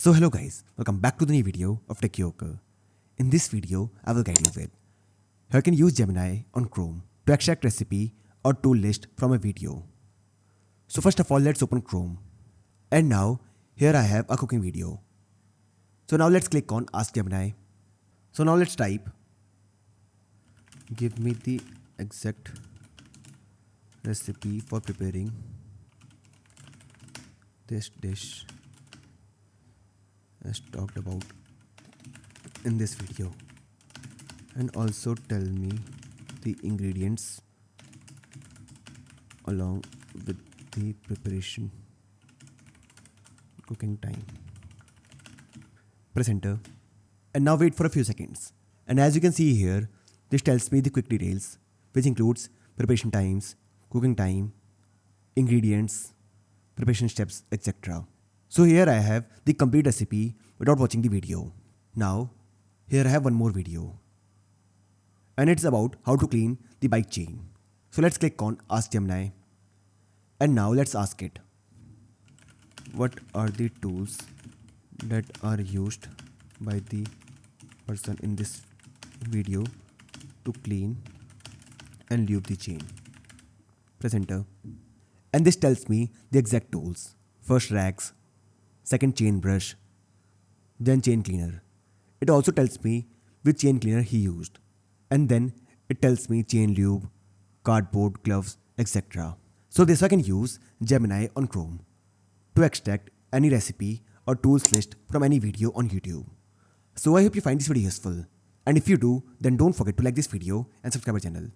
So hello guys, welcome back to the new video of Techioker. In this video, I will guide you with how you can use Gemini on Chrome to extract recipe or tool list from a video. So first of all, let's open Chrome. And now, here I have a cooking video. So now let's click on Ask Gemini. So now let's type, give me the exact recipe for preparing this dish as talked about in this video, and also tell me the ingredients along with the preparation cooking time. Press enter and now wait for a few seconds, and as you can see here, this tells me the quick details, which includes preparation times, cooking time, ingredients, preparation steps, etc. So here I have the complete recipe without watching the video. Now, here I have one more video. And it's about how to clean the bike chain. So let's click on Ask Gemini. And now let's ask it, what are the tools that are used by the person in this video to clean and lube the chain? Press enter. And this tells me the exact tools. First rags, second chain brush, then chain cleaner. It also tells me which chain cleaner he used, and then it tells me chain lube, cardboard, gloves, etc. So this I can use Gemini on Chrome to extract any recipe or tools list from any video on YouTube. So I hope you find this video useful, and if you do, then don't forget to like this video and subscribe our channel.